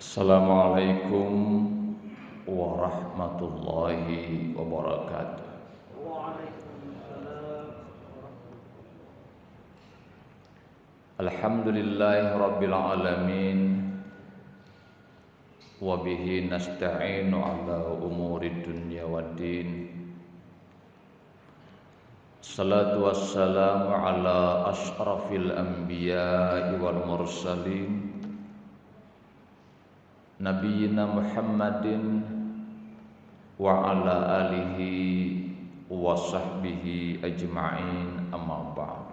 Assalamualaikum warahmatullahi wabarakatuh. Waalaikumsalam warahmatullahi. Alhamdulillahi rabbil alamin. Wa bihi nasta'inu ala umuri dunya waddin. Salatu wassalamu ala ashrafil anbiya'i wal mursalin, Nabiyyina Muhammadin wa ala alihi wa sahbihi ajma'in, amma ba'd.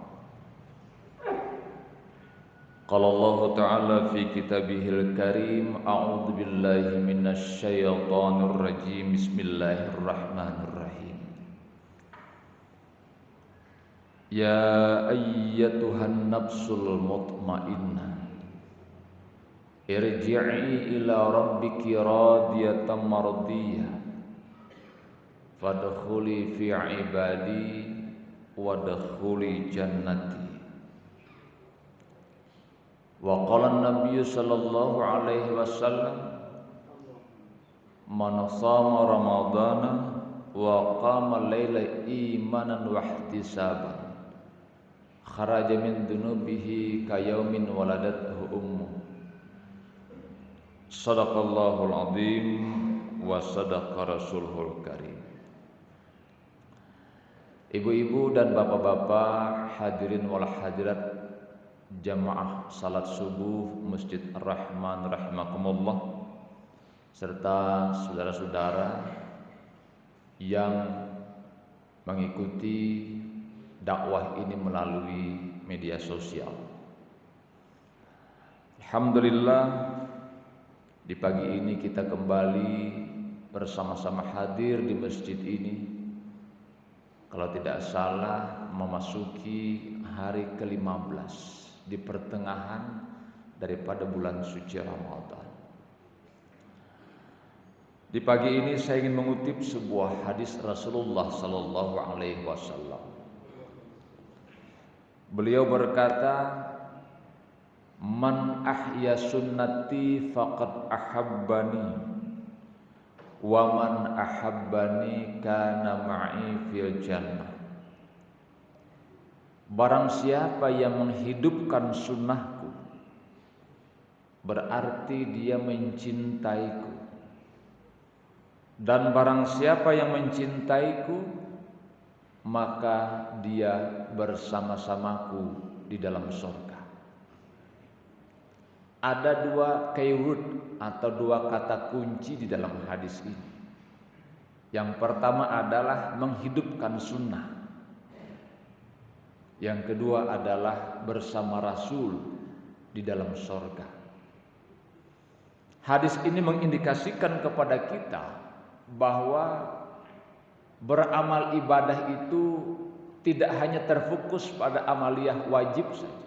Qala Allah Ta'ala fi kitabihil karim, a'udzu billahi minasy syaithanir rajim. Bismillahirrahmanirrahim. Ya ayyatuhan nafsul mutmainnah, irji'i ila rabbiki radiyatan mardiyah, fadkhuli fi ibadi wadkhuli jannati. Wa qala an-nabiy sallallahu alaihi wasallam, man shama ramadhana wa qama laila imanan wa ihtisaban, kharaja min dunubihi ka yaumin waladathu ummu. Sadaqallahul azim wa sadaqa rasulul karim. Ibu-ibu dan bapak-bapak, hadirin wal hadirat jamaah salat subuh Masjid Ar-Rahman rahimakumullah, serta saudara-saudara yang mengikuti dakwah ini melalui media sosial. Alhamdulillah, di pagi ini kita kembali bersama-sama hadir di masjid ini. Kalau tidak salah memasuki hari ke-15 di pertengahan daripada bulan suci Ramadan. Di pagi ini saya ingin mengutip sebuah hadis Rasulullah sallallahu alaihi wasallam. Beliau berkata, man ahya sunnati faqad ahabbani, wa man ahabbani kana ma'i fil jannah. Barang siapa yang menghidupkan sunnahku, berarti dia mencintaiku. Dan barang siapa yang mencintaiku, maka dia bersama-samaku di dalam surga. Ada dua keyword atau dua kata kunci di dalam hadis ini. Yang pertama adalah menghidupkan sunnah. Yang kedua adalah bersama Rasul di dalam surga. Hadis ini mengindikasikan kepada kita bahwa beramal ibadah itu tidak hanya terfokus pada amaliyah wajib saja,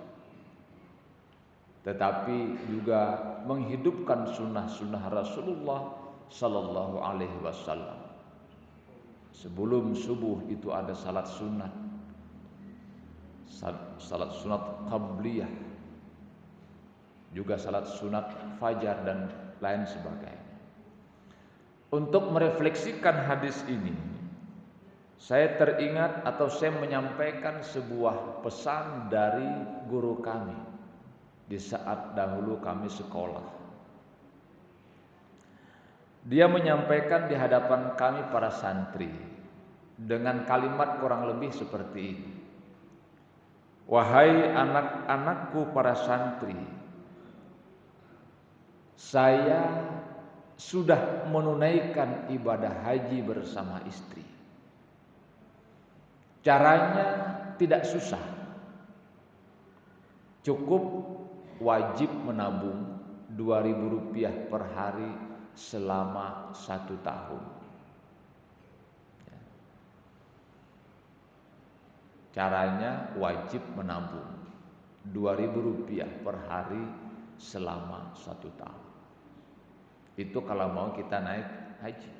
tetapi juga menghidupkan sunnah-sunnah Rasulullah sallallahu alaihi wasallam. Sebelum subuh itu ada salat sunat, salat sunat qabliyah, juga salat sunat fajar dan lain sebagainya. Untuk merefleksikan hadis ini, saya teringat atau saya menyampaikan sebuah pesan dari guru kami di saat dahulu kami sekolah. Dia menyampaikan di hadapan kami para santri dengan kalimat kurang lebih seperti ini. Wahai anak-anakku para santri, saya sudah menunaikan ibadah haji bersama istri. Caranya tidak susah. Cukup wajib menabung 2.000 rupiah per hari selama 1 tahun. Caranya wajib menabung 2.000 rupiah per hari selama 1 tahun. Itu kalau mau kita naik haji.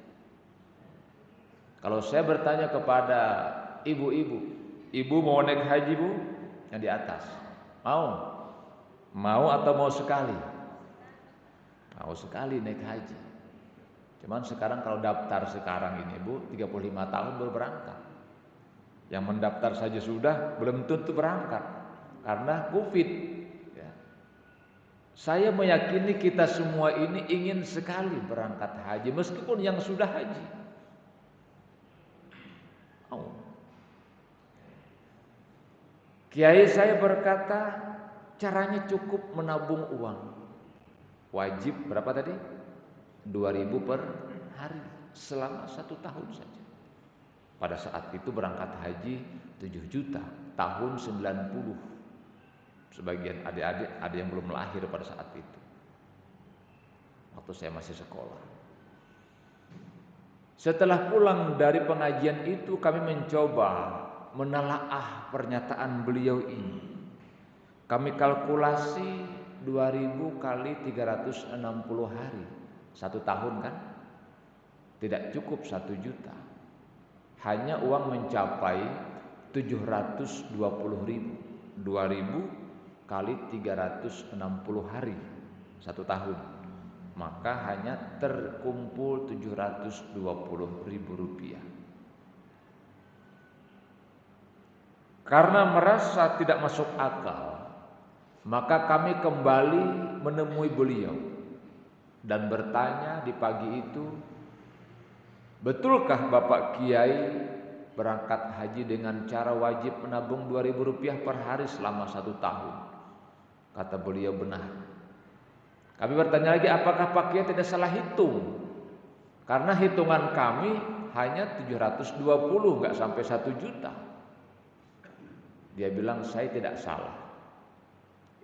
Kalau saya bertanya kepada ibu-ibu, ibu mau naik haji bu? Yang di atas, mau? Mau atau mau sekali? Mau sekali naik haji. Cuman sekarang kalau daftar sekarang ini Bu, 35 tahun baru berangkat. Yang mendaftar saja sudah belum tentu berangkat karena Covid. Ya. Saya meyakini kita semua ini ingin sekali berangkat haji meskipun yang sudah haji. Oh. Kiai saya berkata caranya cukup menabung uang. Wajib berapa tadi? 2.000 per hari selama 1 tahun saja. Pada saat itu berangkat haji 7 juta tahun 90. Sebagian adik-adik ada yang belum lahir pada saat itu. Waktu saya masih sekolah. Setelah pulang dari pengajian itu kami mencoba menelaah pernyataan beliau ini. Kami kalkulasi 2.000 kali 360 hari. 1 tahun kan? Tidak cukup 1 juta. Hanya uang mencapai 720.000. 2.000 kali 360 hari 1 tahun. Maka hanya terkumpul 720.000 rupiah. Karena merasa tidak masuk akal, maka kami kembali menemui beliau dan bertanya di pagi itu, betulkah Bapak Kiai berangkat haji dengan cara wajib menabung 2.000 rupiah per hari selama 1 tahun? Kata beliau, benar. Kami bertanya lagi, apakah Pak Kiai tidak salah hitung? Karena hitungan kami hanya 720, nggak sampai 1 juta. Dia bilang, saya tidak salah.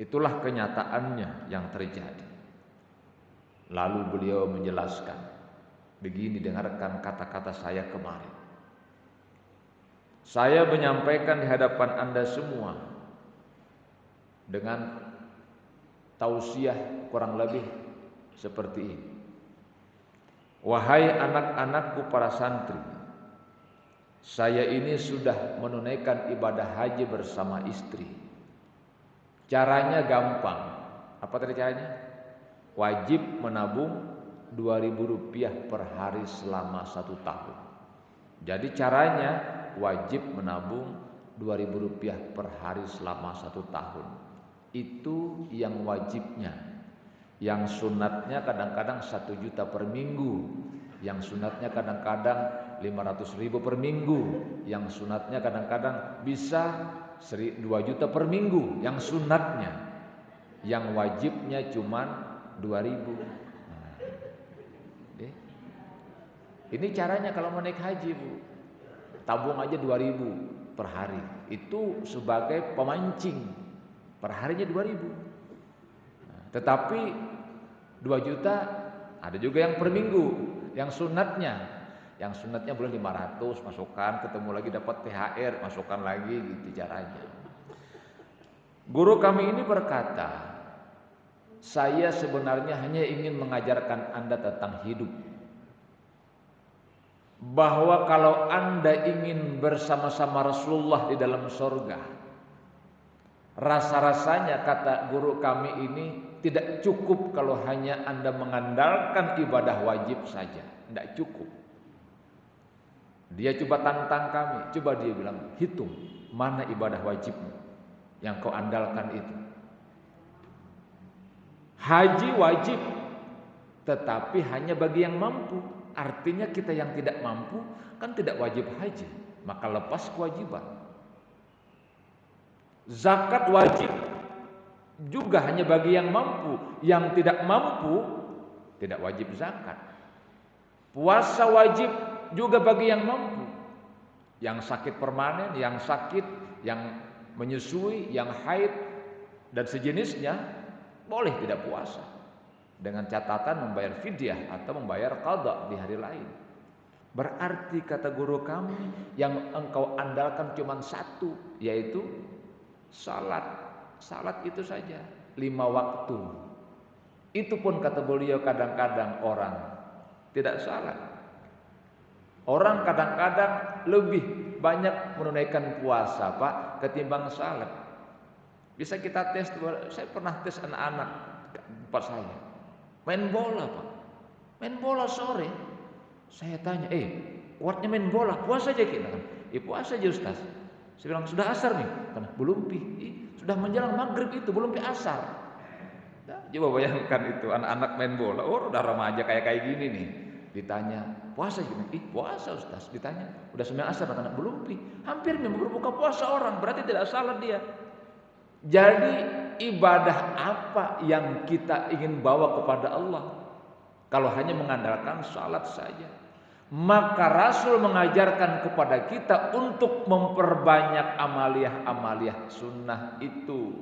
Itulah kenyataannya yang terjadi. Lalu beliau menjelaskan, begini, dengarkan kata-kata saya kemarin. Saya menyampaikan di hadapan Anda semua dengan tausiah kurang lebih seperti ini. Wahai anak-anakku para santri, saya ini sudah menunaikan ibadah haji bersama istri. Caranya gampang. Apa tadi caranya? Wajib menabung 2.000 rupiah per hari selama 1 tahun. Jadi caranya wajib menabung 2.000 rupiah per hari selama 1 tahun. Itu yang wajibnya. Yang sunatnya kadang-kadang 1 juta per minggu. Yang sunatnya kadang-kadang 500.000 per minggu. Yang sunatnya kadang-kadang bisa 2 juta per minggu. Yang sunatnya. Yang wajibnya cuma 2.000. Ini caranya kalau mau naik haji, Bu. Tabung aja 2.000 per hari. Itu sebagai pemancing. Per harinya 2.000. Tetapi 2 juta ada juga yang per minggu. Yang sunatnya boleh 500 masukkan, ketemu lagi dapat THR, masukkan lagi, gitu caranya. Guru kami ini berkata, saya sebenarnya hanya ingin mengajarkan Anda tentang hidup. Bahwa kalau Anda ingin bersama-sama Rasulullah di dalam surga, rasa-rasanya kata guru kami ini tidak cukup kalau hanya Anda mengandalkan ibadah wajib saja. Tidak cukup. Dia coba tantang kami. Coba dia bilang, hitung mana ibadah wajibmu yang kau andalkan itu. Haji wajib, tetapi hanya bagi yang mampu. Artinya kita yang tidak mampu kan tidak wajib haji, maka lepas kewajiban. Zakat wajib juga hanya bagi yang mampu. Yang tidak mampu tidak wajib zakat. Puasa wajib juga bagi yang mampu. Yang sakit permanen, yang sakit, yang menyusui, yang haid dan sejenisnya boleh tidak puasa. Dengan catatan membayar fidyah atau membayar qadha di hari lain. Berarti kata guru kami, yang engkau andalkan cuma satu, yaitu salat. Salat itu saja, 5 waktu. Itu pun kata beliau kadang-kadang orang tidak salat. Orang kadang-kadang lebih banyak menunaikan puasa, Pak, ketimbang salat. Bisa kita tes, saya pernah tes anak-anak tempat saya. Main bola Pak. Main bola sore. Saya tanya, kuatnya main bola, puasa aja kita kan? Puasa aja Ustaz. Saya bilang, sudah asar nih? Karena belum pi. Sudah menjelang maghrib itu, belum pi asar. Nah, coba bayangkan itu, anak-anak main bola, udah remaja kayak gini nih. Ditanya, puasa gimana? Puasa Ustaz. Ditanya, udah sembahyang asar? Anak belum pi. Hampir mau berbuka puasa orang, berarti tidak salah dia. Jadi ibadah apa yang kita ingin bawa kepada Allah? Kalau hanya mengandalkan salat saja. Maka Rasul mengajarkan kepada kita untuk memperbanyak amaliyah sunnah itu.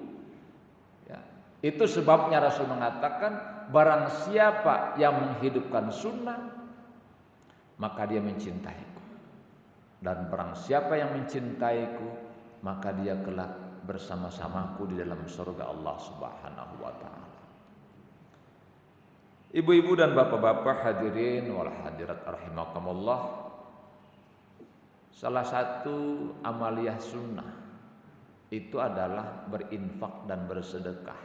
Ya. Itu sebabnya Rasul mengatakan, barang siapa yang menghidupkan sunnah, maka dia mencintaiku. Dan barang siapa yang mencintaiku, maka dia kelak bersama-samaku di dalam surga Allah Subhanahu wa taala. Ibu-ibu dan bapak-bapak hadirin wal hadirat rahimakumullah. Salah satu amaliyah sunnah itu adalah berinfak dan bersedekah.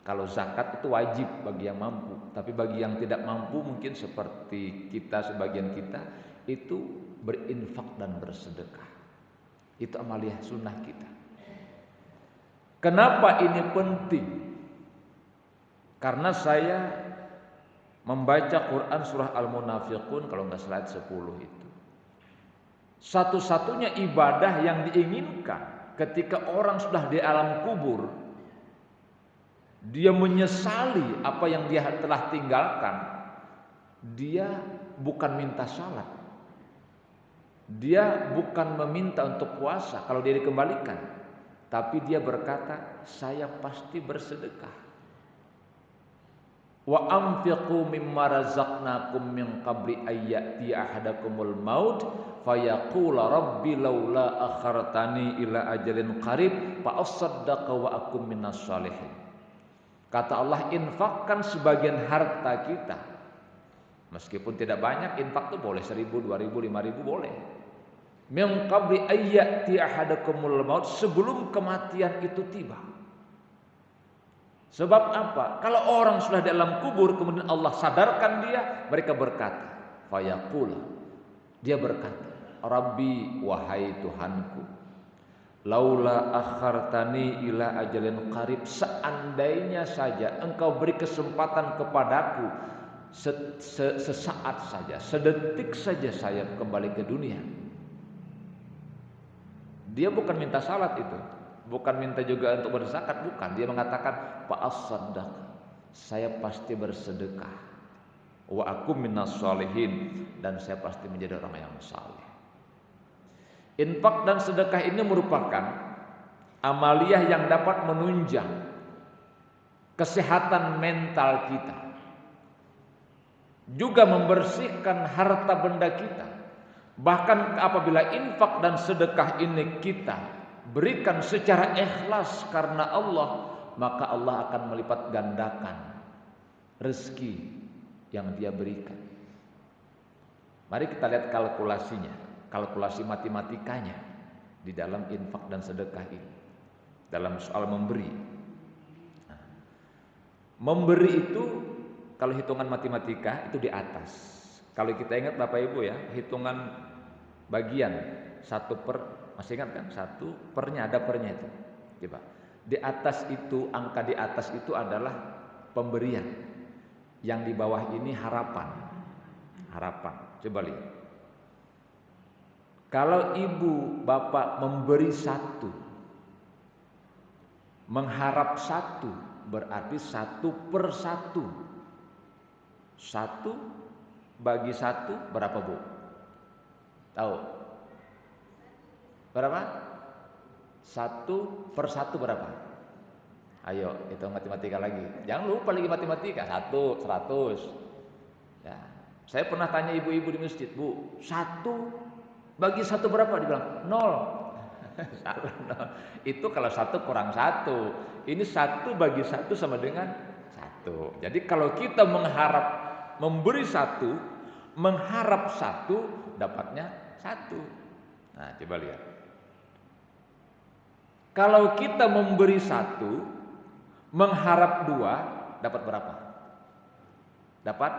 Kalau zakat itu wajib bagi yang mampu, tapi bagi yang tidak mampu mungkin seperti kita, sebagian kita, itu berinfak dan bersedekah. Itu amaliyah sunnah kita. Kenapa ini penting? Karena saya membaca Quran surah Al-Munafiqun, kalau nggak salah 10 itu. Satu-satunya ibadah yang diinginkan ketika orang sudah di alam kubur, dia menyesali apa yang dia telah tinggalkan, dia bukan minta salat, dia bukan meminta untuk puasa kalau dia dikembalikan, tapi dia berkata, saya pasti bersedekah. Wa anfiqu mimma razaqnakum min qabli ayyati ahadakumul maut fayaqula rabbi laula akhartani ila ajalin qarib fa asaddaqa wa akum minas shalihin. Kata Allah, infakkan sebagian harta kita. Meskipun tidak banyak, infak itu boleh 1.000, 2.000, 5.000 boleh. Min qabli ayyati ahadakumul maut, sebelum kematian itu tiba. Sebab apa? Kalau orang sudah di alam kubur kemudian Allah sadarkan dia, mereka berkata, fayaqul, dia berkata, Rabbi, wahai Tuhanku, laula akhartani ila ajalin qarib, seandainya saja engkau beri kesempatan kepadaku sesaat saja, sedetik saja saya kembali ke dunia. Dia bukan minta salat itu, bukan minta juga untuk berzakat, bukan. Dia mengatakan fa'asaddaq, saya pasti bersedekah, wa akum minas shalihin, dan saya pasti menjadi orang yang saleh. Infak dan sedekah ini merupakan amaliyah yang dapat menunjang kesehatan mental kita, juga membersihkan harta benda kita. Bahkan apabila infak dan sedekah ini kita berikan secara ikhlas karena Allah, maka Allah akan melipat gandakan rezeki yang dia berikan. Mari kita lihat kalkulasinya, kalkulasi matematikanya di dalam infak dan sedekah ini, dalam soal memberi. Memberi itu kalau hitungan matematika itu di atas. Kalau kita ingat Bapak Ibu ya, hitungan bagian 1 per, masih ingat kan? 1 pernya, ada pernya itu. Coba. Di atas itu, angka di atas itu adalah pemberian. Yang di bawah ini harapan. Harapan. Coba lihat. Kalau ibu bapak memberi 1, mengharap 1, berarti 1 per 1. 1 bagi 1 berapa Bu? Tahu? Berapa? 1 per 1 berapa? Ayo hitung matematika lagi. Jangan lupa lagi matematika. 1, 100. Ya. Saya pernah tanya ibu-ibu di masjid, Bu, 1 bagi 1 berapa? Dibilang 0. Salah, 0. Itu kalau 1 kurang 1. Ini 1 bagi 1 sama dengan 1. Jadi kalau kita memberi 1, mengharap 1, dapatnya 1. Nah, coba lihat. Kalau kita memberi 1, mengharap 2, dapat berapa? dapat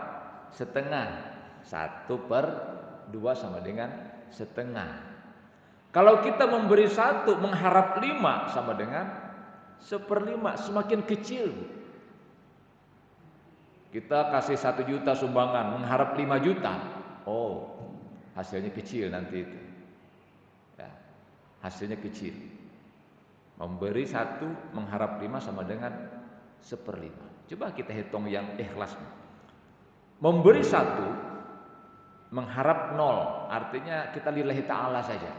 setengah. 1/2 sama dengan setengah. Kalau kita memberi 1 mengharap 5 sama dengan 1/5, semakin kecil. Kita kasih 1 juta sumbangan mengharap 5 juta. Oh, hasilnya kecil nanti itu. Ya, hasilnya kecil. Memberi 1 mengharap 5 sama dengan 1/5. Coba kita hitung yang ikhlas. Memberi 1 mengharap 0, artinya kita lillahi ta'ala saja.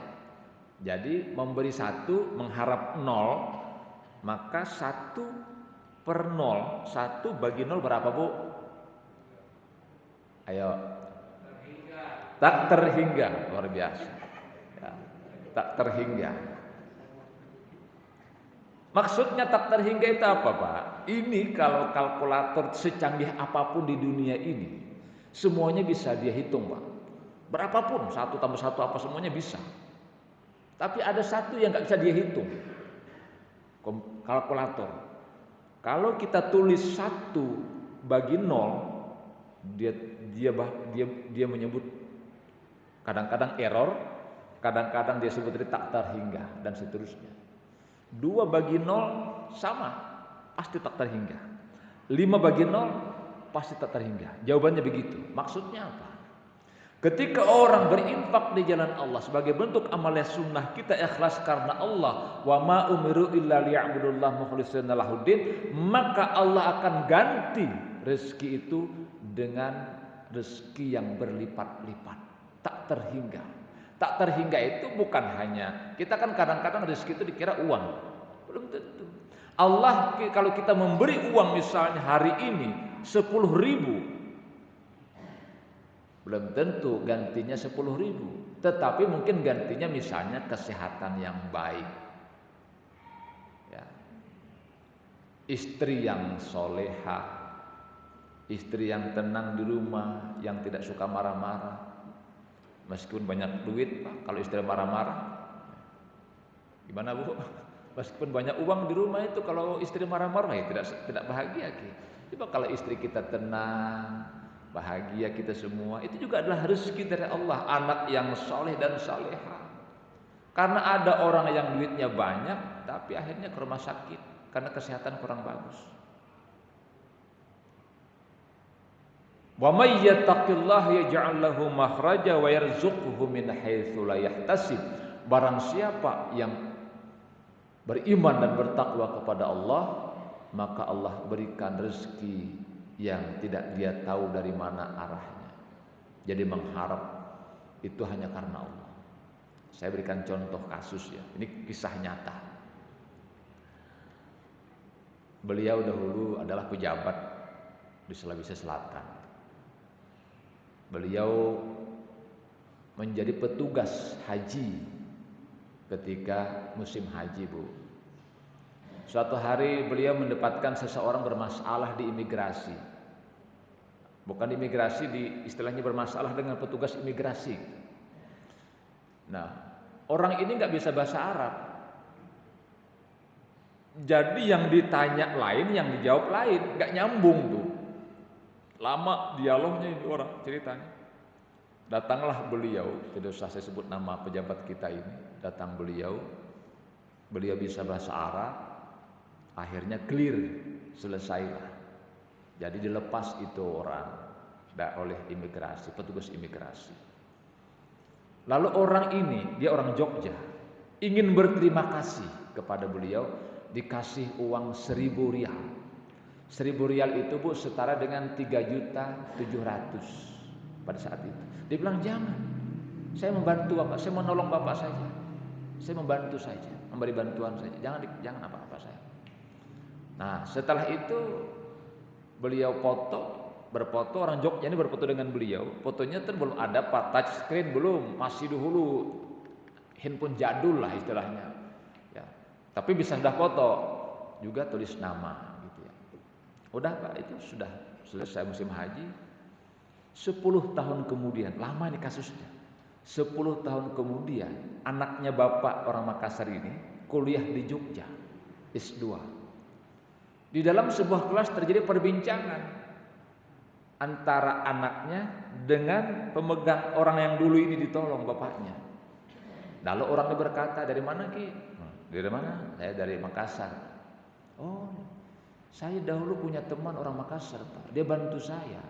Jadi memberi 1 mengharap 0, maka 1/0, 1 bagi 0 berapa, Bu? Ayo. Tak terhingga, luar biasa. Ya, tak terhingga. Maksudnya tak terhingga itu apa, Pak? Ini kalau kalkulator secanggih apapun di dunia ini, semuanya bisa dia hitung, Pak. Berapapun, 1 tambah 1 apa semuanya bisa. Tapi ada 1 yang nggak bisa dia hitung. Kalkulator. Kalau kita tulis 1 bagi 0, dia menyebut kadang-kadang error, kadang-kadang dia sebut tak terhingga dan seterusnya. 2 bagi 0 sama, pasti tak terhingga. 5 bagi 0 pasti tak terhingga. Jawabannya begitu. Maksudnya apa? Ketika orang berinfak di jalan Allah sebagai bentuk amalan sunnah, kita ikhlas karena Allah, wa ma umiru illa liya'budullah mukhlishina lahuddin, maka Allah akan ganti rezeki itu dengan rezeki yang berlipat-lipat, tak terhingga. Tak terhingga itu bukan hanya, kita kan kadang-kadang rezeki itu dikira uang, belum tentu. Allah kalau kita memberi uang misalnya hari ini 10.000, belum tentu gantinya 10.000, tetapi mungkin gantinya misalnya kesehatan yang baik, ya. Istri yang solehah, istri yang tenang di rumah, yang tidak suka marah-marah. Meskipun banyak duit, Pak, kalau istri marah-marah, gimana, Bu? Meskipun banyak uang di rumah itu, kalau istri marah-marah ya tidak bahagia. Coba kalau istri kita tenang, bahagia kita semua, itu juga adalah rezeki dari Allah, anak yang soleh dan salehah. Karena ada orang yang duitnya banyak, tapi akhirnya ke rumah sakit karena kesehatan kurang bagus. Wa may yattaqillaha yaj'al lahu makhraja wa yarzuqhu min haitsu la yahtasib. Barang siapa yang beriman dan bertakwa kepada Allah, maka Allah berikan rezeki yang tidak dia tahu dari mana arahnya. Jadi mengharap itu hanya karena Allah. Saya berikan contoh kasus ya. Ini kisah nyata. Beliau dahulu adalah pejabat di Sulawesi Selatan. Beliau menjadi petugas haji ketika musim haji, Bu. Suatu hari beliau mendapatkan seseorang bermasalah di imigrasi. Bukan di imigrasi, istilahnya bermasalah dengan petugas imigrasi. Nah, orang ini nggak bisa bahasa Arab. Jadi yang ditanya lain, yang dijawab lain, nggak nyambung tuh. Lama dialognya ini orang ceritanya. Datanglah beliau, tidak usah saya sebut nama pejabat kita ini. Datang beliau bisa bahasa Arab. Akhirnya clear, selesailah. Jadi dilepas itu orang oleh imigrasi, petugas imigrasi. Lalu orang ini, dia orang Jogja, ingin berterima kasih kepada beliau, dikasih uang 1.000 rial. 1.000 rial itu, Bu, setara dengan 3.700.000 pada saat itu. Dia bilang, jangan, saya membantu Bapak, saya menolong Bapak saja, saya membantu saja, memberi bantuan saja, jangan apa-apa saya. Nah, setelah itu beliau berfoto, orang Jogja ini berfoto dengan beliau. Fotonya kan belum ada touch screen, belum, masih dahulu handphone jadul lah istilahnya. Ya, tapi bisa sudah foto, juga tulis nama gitu ya. Udah, Pak, itu sudah selesai musim haji. 10 tahun kemudian, lama ini kasusnya. 10 tahun kemudian, anaknya bapak orang Makassar ini kuliah di Jogja, S2. Di dalam sebuah kelas terjadi perbincangan. antara anaknya dengan pemegang orang yang dulu ini ditolong bapaknya. Lalu orang itu berkata, dari mana Ki? Dari mana? Saya dari Makassar. Oh, saya dahulu punya teman orang Makassar Pak, dia bantu saya.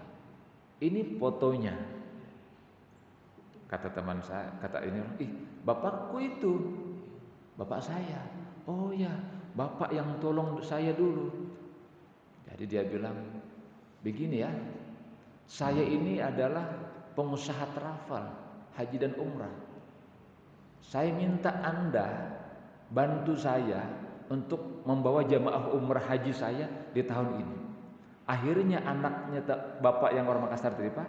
Ini fotonya. Kata teman saya, kata ini, bapakku itu, bapak saya. Oh ya, bapak yang tolong saya dulu. Jadi dia bilang, begini ya, saya ini adalah pengusaha travel, haji dan umrah. Saya minta Anda bantu saya untuk membawa jamaah umrah haji saya di tahun ini. Akhirnya anaknya bapak yang orang Makassar tadi Pak,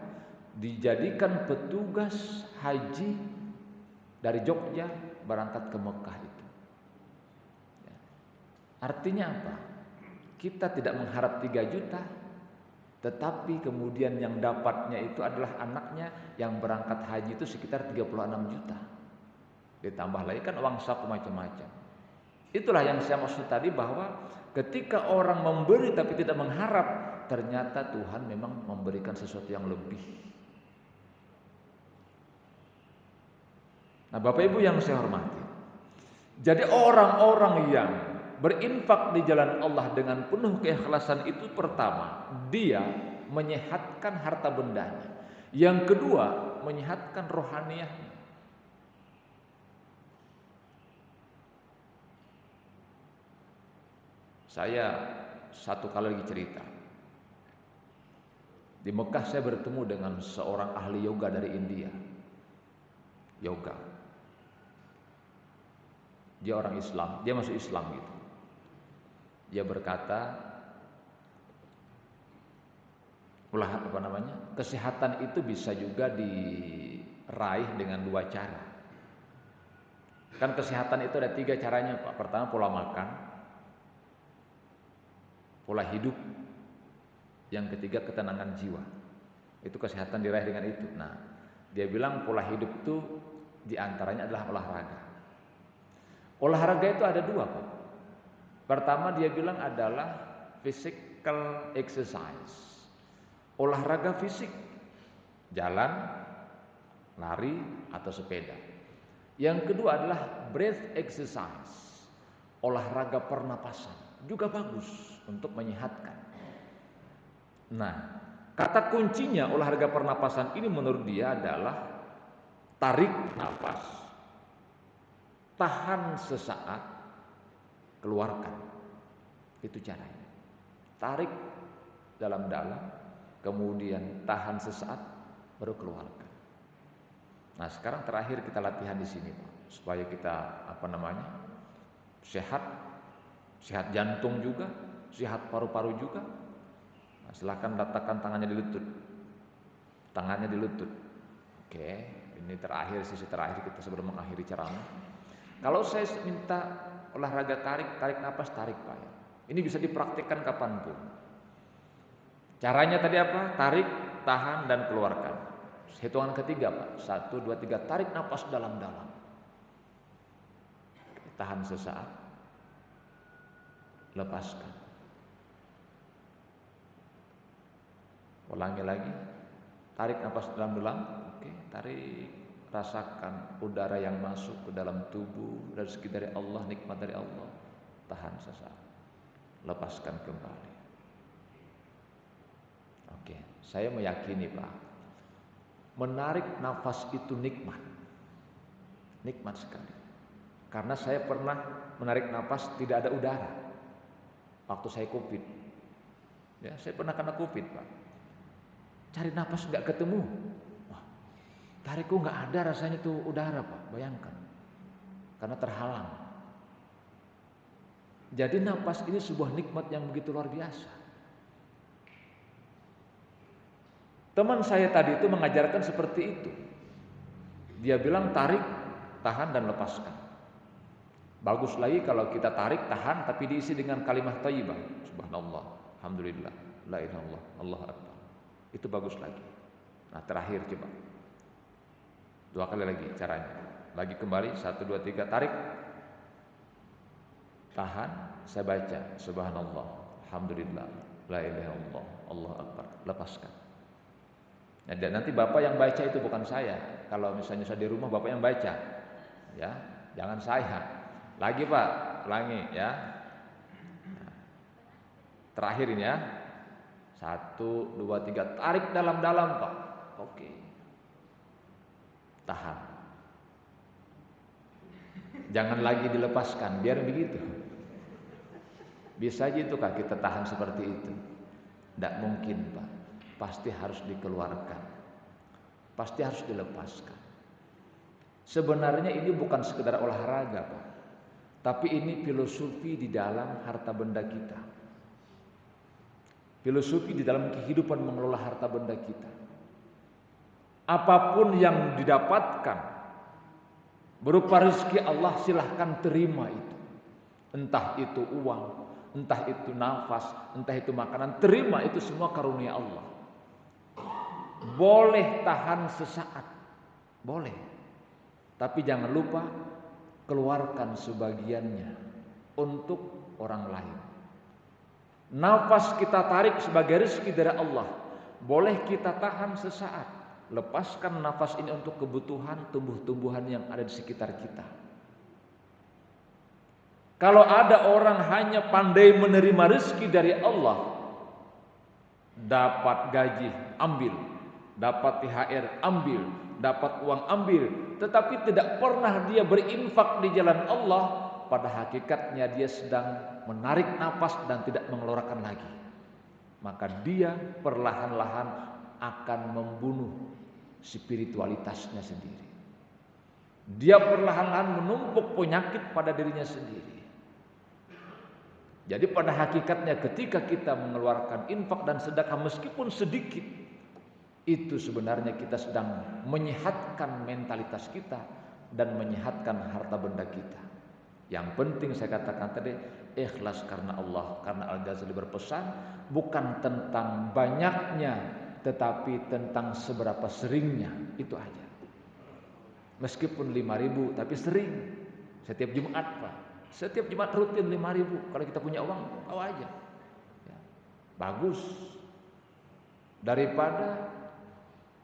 dijadikan petugas haji dari Jogja berangkat ke Mekah itu. Artinya apa? Kita tidak mengharap 3 juta, tetapi kemudian yang dapatnya itu adalah anaknya yang berangkat haji itu sekitar 36 juta. Ditambah lagi kan uang saku macam-macam. Itulah yang saya maksud tadi, bahwa ketika orang memberi tapi tidak mengharap, ternyata Tuhan memang memberikan sesuatu yang lebih. Nah, Bapak Ibu yang saya hormati, jadi orang-orang yang berinfak di jalan Allah dengan penuh keikhlasan itu, pertama, dia menyehatkan harta bendanya. Yang kedua, menyehatkan rohaniahnya. Saya satu kali lagi cerita. Di Mekah saya bertemu dengan seorang ahli yoga dari India. Yoga. Dia orang Islam, dia masuk Islam gitu. Dia berkata, kesehatan itu bisa juga diraih dengan 2 cara. Kan kesehatan itu ada 3 caranya Pak. Pertama, pola makan, pola hidup, yang ketiga ketenangan jiwa. Itu kesehatan diraih dengan itu. Nah, dia bilang pola hidup itu diantaranya adalah olahraga. Olahraga itu ada 2 Pak. Pertama dia bilang adalah physical exercise, olahraga fisik, jalan, lari atau sepeda. Yang kedua adalah breath exercise, olahraga pernapasan, juga bagus untuk menyehatkan. Nah, kata kuncinya olahraga pernapasan ini menurut dia adalah tarik nafas, tahan sesaat, keluarkan. Itu caranya. Tarik dalam-dalam, kemudian tahan sesaat, baru keluarkan. Nah, sekarang terakhir kita latihan di sini Pak, supaya kita sehat, sehat jantung juga, sehat paru-paru juga. Nah, silakan letakkan tangannya di lutut. Tangannya di lutut. Oke, ini terakhir, sisi terakhir kita sebelum mengakhiri ceramah. Kalau saya minta olahraga tarik nafas, tarik Pak. Ini bisa dipraktikkan kapanpun. Caranya tadi apa? Tarik, tahan, dan keluarkan. Hitungan ketiga Pak. 1, 2, 3, tarik nafas dalam-dalam. Tahan sesaat. Lepaskan. Ulangi lagi. Tarik nafas dalam-dalam. Oke, tarik. Rasakan udara yang masuk ke dalam tubuh, rezeki dari Allah, nikmat dari Allah. Tahan sesaat, lepaskan kembali. Oke, saya meyakini Pak, menarik nafas itu nikmat, nikmat sekali. Karena saya pernah menarik nafas tidak ada udara waktu saya COVID. Ya, saya pernah kena COVID Pak. Cari nafas nggak ketemu. Tarikku nggak ada rasanya tuh udara Pak, bayangkan, karena terhalang. Jadi napas ini sebuah nikmat yang begitu luar biasa. Teman saya tadi itu mengajarkan seperti itu. Dia bilang tarik, tahan dan lepaskan. Bagus lagi kalau kita tarik, tahan tapi diisi dengan kalimat thayyibah. Subhanallah, alhamdulillah, la ilaha illallah, Allahu akbar. Itu bagus lagi. Nah, terakhir coba. 2 kali lagi caranya. Lagi kembali, 1, 2, 3, tarik, tahan, saya baca subhanallah, alhamdulillah, la ilaha illallah, Allahu akbar, lepaskan. Nah, dan nanti bapak yang baca itu bukan saya. Kalau misalnya saya di rumah bapak yang baca, ya, jangan saya. Lagi Pak, ulangi ya. Terakhir ini ya. 1, 2, 3, tarik dalam-dalam Pak. Oke. Tahan. Jangan lagi dilepaskan, biar begitu. Bisa aja itu Kak kita tahan seperti itu. Tidak mungkin Pak. Pasti harus dikeluarkan. Pasti harus dilepaskan. Sebenarnya ini bukan sekedar olahraga Pak. Tapi ini filosofi di dalam harta benda kita. Filosofi di dalam kehidupan mengelola harta benda kita. Apapun yang didapatkan berupa rezeki Allah, silahkan terima itu. Entah itu uang, entah itu nafas, entah itu makanan, terima itu semua karunia Allah. Boleh tahan sesaat, boleh. Tapi jangan lupa keluarkan sebagiannya untuk orang lain. Nafas kita tarik sebagai rezeki dari Allah, boleh kita tahan sesaat. Lepaskan nafas ini untuk kebutuhan tumbuh-tumbuhan yang ada di sekitar kita. Kalau ada orang hanya pandai menerima rezeki dari Allah, dapat gaji ambil, dapat THR ambil, dapat uang ambil, tetapi tidak pernah dia berinfak di jalan Allah, pada hakikatnya dia sedang menarik nafas dan tidak mengeluarkan lagi. Maka dia perlahan-lahan akan membunuh spiritualitasnya sendiri. Dia perlahan-lahan menumpuk penyakit pada dirinya sendiri. Jadi pada hakikatnya ketika kita mengeluarkan infak dan sedekah meskipun sedikit, itu sebenarnya kita sedang menyehatkan mentalitas kita dan menyehatkan harta benda kita. Yang penting saya katakan tadi, ikhlas karena Allah. Karena Al-Ghazali berpesan bukan tentang banyaknya, tetapi tentang seberapa seringnya. Itu aja. Meskipun 5.000 tapi sering. Setiap Jumat Pak. Setiap Jumat rutin 5.000. Kalau kita punya uang, bawa aja ya. Bagus. Daripada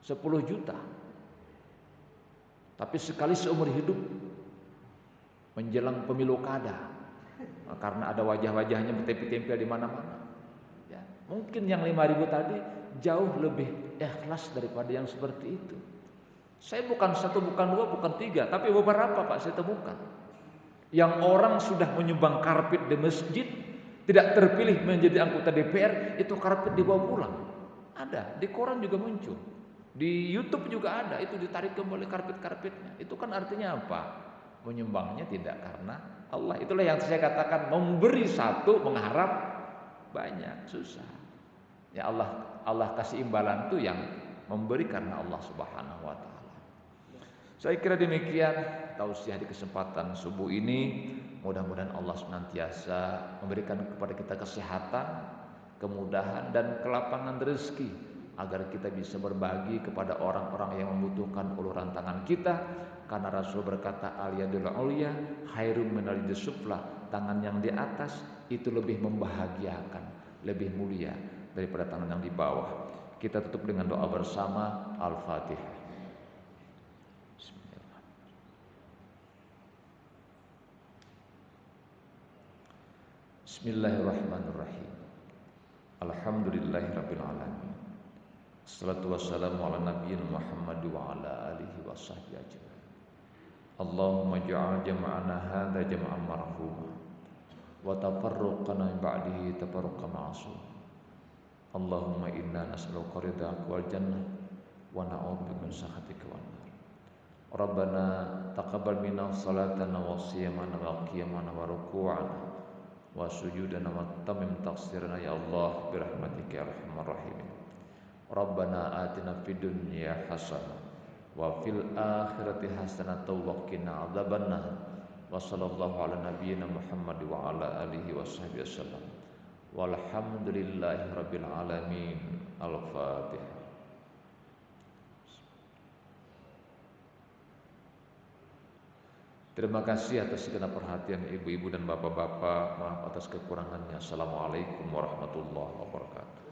10 juta. Tapi sekali seumur hidup menjelang pemilu kada, karena ada wajah-wajahnya bertempel-tempel di mana-mana ya. Mungkin yang 5.000 tadi jauh lebih ikhlas daripada yang seperti itu. Saya bukan 1, bukan 2, bukan 3, tapi beberapa Pak saya temukan yang orang sudah menyumbang karpet di masjid, tidak terpilih menjadi anggota DPR, itu karpet dibawa pulang. Ada, di koran juga muncul, di YouTube juga ada, itu ditarik kembali karpet-karpetnya. Itu kan artinya apa? Menyumbangnya tidak karena Allah. Itulah yang saya katakan, memberi satu mengharap banyak, susah. Ya Allah kasih imbalan itu yang memberi karena Allah Subhanahu wa taala. Saya kira demikian tausiah di kesempatan subuh ini. Mudah-mudahan Allah senantiasa memberikan kepada kita kesehatan, kemudahan dan kelapangan rezeki agar kita bisa berbagi kepada orang-orang yang membutuhkan uluran tangan kita. Karena Rasul berkata, al-yadul ulya khairum minal yadis sufla, tangan yang di atas itu lebih membahagiakan, lebih mulia daripada tangan yang di bawah. Kita tutup dengan doa bersama. Al-Fatihah. Bismillahirrahmanirrahim. Alhamdulillahirabbil alamin. Assalatu wassalamu ala nabiyina Muhammad wa ala alihi wa sahbihi ajmain. Allahumma ja'al jama'ana hadza jam'an marhuma wa tafarruqana min ba'dihi tafarruqan ma'sum. Allahumma inna nas'aluka ridhaka wal jannah wa na'udzubika min sakhatika wan nar. Rabbana taqabbal minna salatana wa siyamana wa qiyamana wa ruku'ana wa sujudana wa tamim taqsirana ya Allah birahmatika ya arhamar rahimin. Rabbana atina fid dunya hasanah wa fil akhirati hasanatan wa qina adzabannar. Wa sallallahu ala nabiyyina Muhammad wa ala alihi wa sahbihi wasallam. Walhamdulillahi rabbil alamin. Al-Fatihah. Terima kasih atas segenap perhatian ibu-ibu dan bapak-bapak. Maaf atas kekurangannya. Assalamualaikum warahmatullahi wabarakatuh.